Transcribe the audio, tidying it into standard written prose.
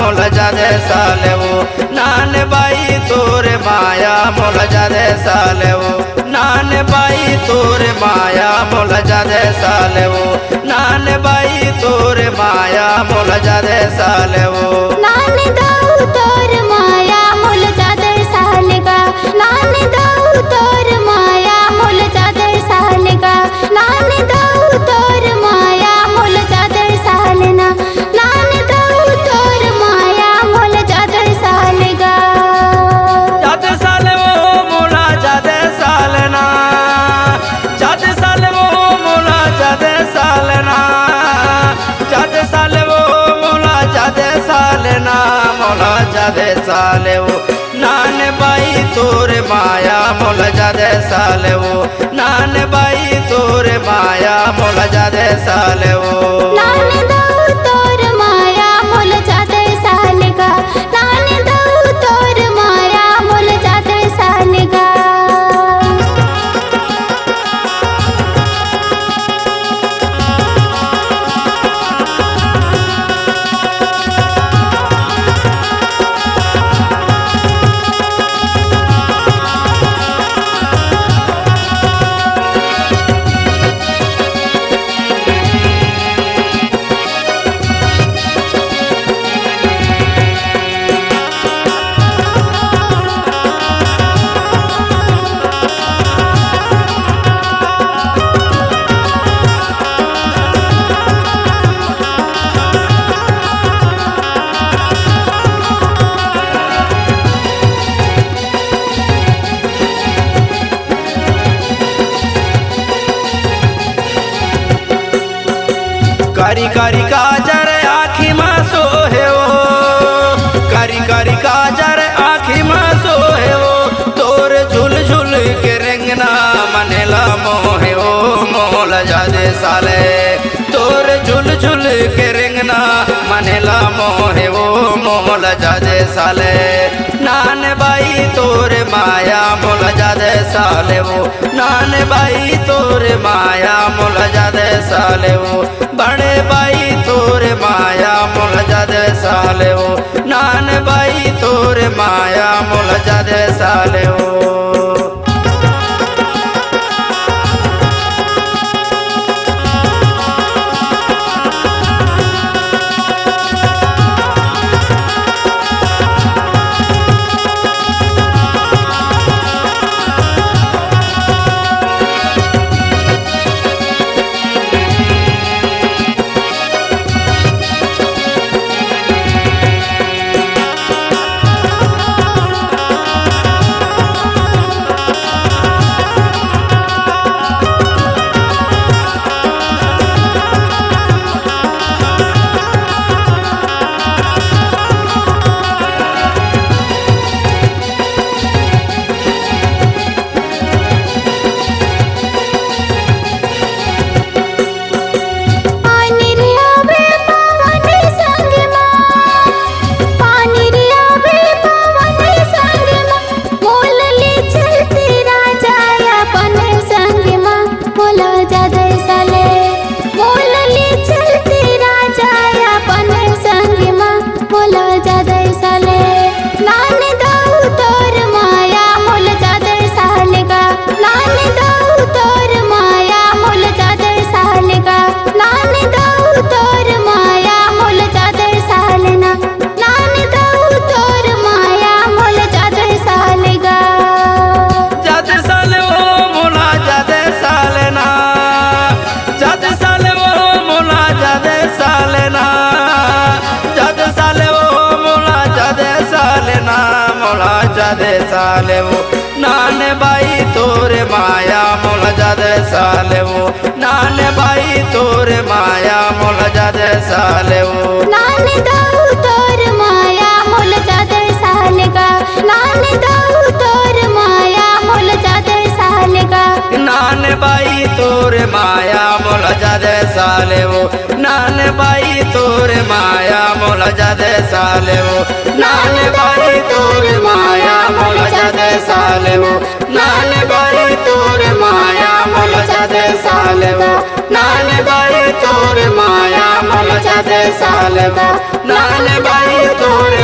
मोल जादे साले वो नान बाई तोरे माया मोल जादे साले वो नान बाई तोरे माया मोल जादे साले वो नान बाई तोरे माया मोल जादे साले वो नान दाऊ तोर माया मोल जादे साले का नान दाऊ तोर माया मोल जादे साले का नान दाऊ तोर माया मोल जादे साले ना नान दाऊ तोर माया मोल जादे साले का जादे साले वो मोला जादे साले ना जादे साले वो मोला जादे साले ना जादे साले वो मोला जादे साले ना मोला जादे साले वो नान बाई तोरे माया मोला जादे साले वो नान बाई तोरे माया मोला जादे साले वो नान दाऊ तोर माया मोल जादे साले का नान दाऊ तोर माया मोल जादे साले का कारी कारी काजर आँखी में सोहे वो कारी कारी काजर आँखी में सोहे वो तोर झुल झुल के रेंगना मनेला मोहे वो मोल जादे साले तोर झुल झुल के रेंगना मनेला मोहे वो मोल जादे साले नान बाई तोरे माया मोल जादे साले वो नान बाई तोरे माया मोल जादे साले वो बड़े बाई तोरे माया मोल जादे साले वो नान बाई तोरे माया मोल जादे साले वो जादे साले वो नान बाई तोरे माया मोल जादे साले वो नान बाई तोरे माया मोल जादे साले वो नान दाऊ तोर माया मोल जादे साले का नान दाऊ तोर माया मोल जादे साले का नान बाई तोरे माया मोल जादे साले वो नान बाई तोरे माया मोल जादे साले वो नान बाई तोरे माया मोल जादे साले वो नान बाई तोरे माया मोल जादे साले वो नान बाई तोरे माया मोल जादे साल गा नान भाई तोर